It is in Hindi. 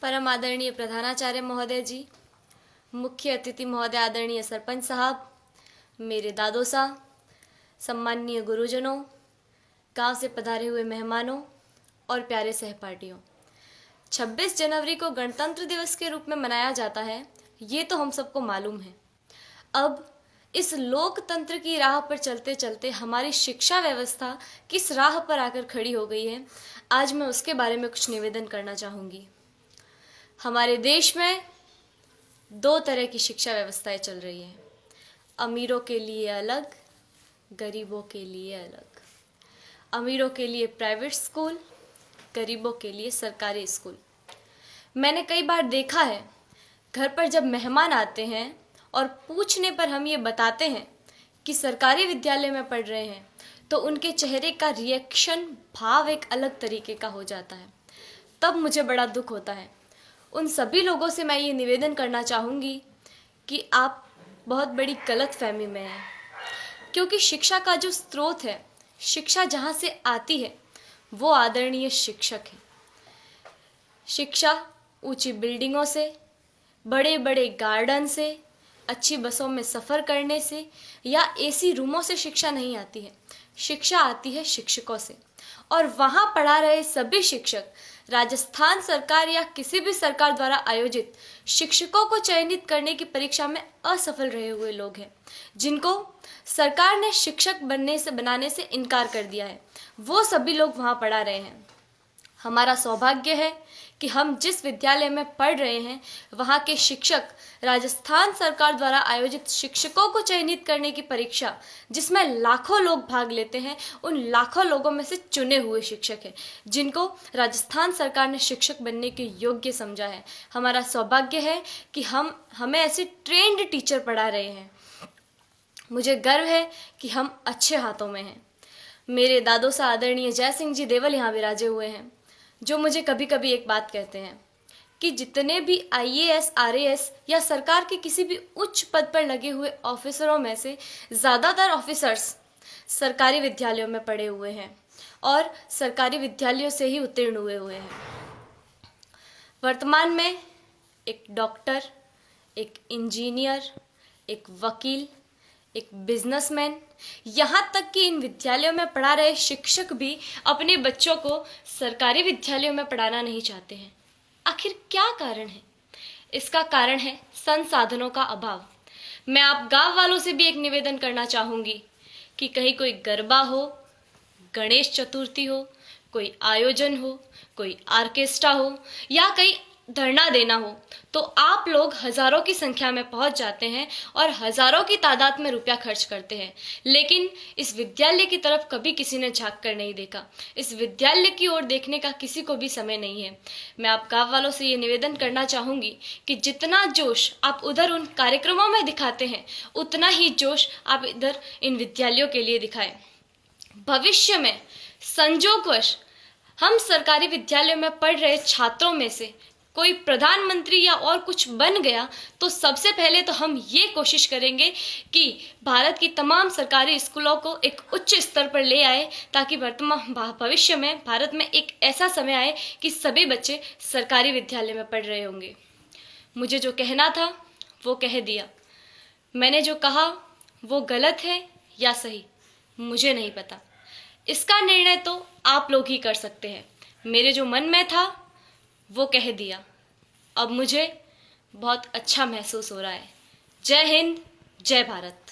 परम आदरणीय प्रधानाचार्य महोदय जी, मुख्य अतिथि महोदय आदरणीय सरपंच साहब, मेरे दादो साहब, सम्माननीय गुरुजनों, गांव से पधारे हुए मेहमानों और प्यारे सहपाठियों। 26 जनवरी को गणतंत्र दिवस के रूप में मनाया जाता है, ये तो हम सबको मालूम है। अब इस लोकतंत्र की राह पर चलते चलते हमारी शिक्षा व्यवस्था किस राह पर आकर खड़ी हो गई है, आज मैं उसके बारे में कुछ निवेदन करना चाहूँगी। हमारे देश में दो तरह की शिक्षा व्यवस्थाएं चल रही हैं, अमीरों के लिए अलग, गरीबों के लिए अलग। अमीरों के लिए प्राइवेट स्कूल, गरीबों के लिए सरकारी स्कूल। मैंने कई बार देखा है, घर पर जब मेहमान आते हैं और पूछने पर हम ये बताते हैं कि सरकारी विद्यालय में पढ़ रहे हैं, तो उनके चेहरे का रिएक्शन, भाव एक अलग तरीके का हो जाता है। तब मुझे बड़ा दुख होता है। उन सभी लोगों से मैं ये निवेदन करना चाहूँगी कि आप बहुत बड़ी गलतफहमी में हैं, क्योंकि शिक्षा का जो स्रोत है, शिक्षा जहाँ से आती है वो आदरणीय शिक्षक है। शिक्षा ऊंची बिल्डिंगों से, बड़े बड़े गार्डन से, अच्छी बसों में सफ़र करने से या एसी रूमों से शिक्षा नहीं आती है। शिक्षा आती है शिक्षकों से, और वहाँ पढ़ा रहे सभी शिक्षक राजस्थान सरकार या किसी भी सरकार द्वारा आयोजित शिक्षकों को चयनित करने की परीक्षा में असफल रहे हुए लोग हैं, जिनको सरकार ने शिक्षक बनाने से इनकार कर दिया है। वो सभी लोग वहाँ पढ़ा रहे हैं। हमारा सौभाग्य है कि हम जिस विद्यालय में पढ़ रहे हैं, वहाँ के शिक्षक राजस्थान सरकार द्वारा आयोजित शिक्षकों को चयनित करने की परीक्षा, जिसमें लाखों लोग भाग लेते हैं, उन लाखों लोगों में से चुने हुए शिक्षक हैं, जिनको राजस्थान सरकार ने शिक्षक बनने के योग्य समझा है। हमारा सौभाग्य है कि हमें ऐसे ट्रेंड टीचर पढ़ा रहे हैं। मुझे गर्व है कि हम अच्छे हाथों में हैं। मेरे दादो सा आदरणीय जय सिंह जी देवल यहाँ विराजे हुए हैं, जो मुझे कभी कभी एक बात कहते हैं कि जितने भी IAS, RAS या सरकार के किसी भी उच्च पद पर लगे हुए ऑफिसरों में से ज़्यादातर ऑफिसर्स सरकारी विद्यालयों में पढ़े हुए हैं और सरकारी विद्यालयों से ही उत्तीर्ण हुए हैं। वर्तमान में एक डॉक्टर, एक इंजीनियर, एक वकील, एक बिजनेसमैन, यहाँ तक कि इन विद्यालयों में पढ़ा रहे शिक्षक भी अपने बच्चों को सरकारी विद्यालयों में पढ़ाना नहीं चाहते हैं। आखिर क्या कारण है? इसका कारण है संसाधनों का अभाव। मैं आप गांव वालों से भी एक निवेदन करना चाहूँगी कि कहीं कोई गरबा हो, गणेश चतुर्थी हो, कोई आयोजन हो, कोई आर्केस्ट्रा हो या कहीं धरना देना हो, तो आप लोग हज़ारों की संख्या में पहुंच जाते हैं और हज़ारों की तादाद में रुपया खर्च करते हैं, लेकिन इस विद्यालय की तरफ कभी किसी ने झांक कर नहीं देखा। इस विद्यालय की ओर देखने का किसी को भी समय नहीं है। मैं आप गाँव वालों से ये निवेदन करना चाहूँगी कि जितना जोश आप उधर उन कार्यक्रमों में दिखाते हैं, उतना ही जोश आप इधर इन विद्यालयों के लिए दिखाएं। भविष्य में संजोगवश हम सरकारी विद्यालयों में पढ़ रहे छात्रों में से कोई प्रधानमंत्री या और कुछ बन गया, तो सबसे पहले तो हम ये कोशिश करेंगे कि भारत की तमाम सरकारी स्कूलों को एक उच्च स्तर पर ले आए, ताकि वर्तमान भविष्य में भारत में एक ऐसा समय आए कि सभी बच्चे सरकारी विद्यालय में पढ़ रहे होंगे। मुझे जो कहना था वो कह दिया। मैंने जो कहा वो गलत है या सही, मुझे नहीं पता। इसका निर्णय तो आप लोग ही कर सकते हैं। मेरे जो मन में था वो कह दिया। अब मुझे बहुत अच्छा महसूस हो रहा है। जय हिंद, जय भारत।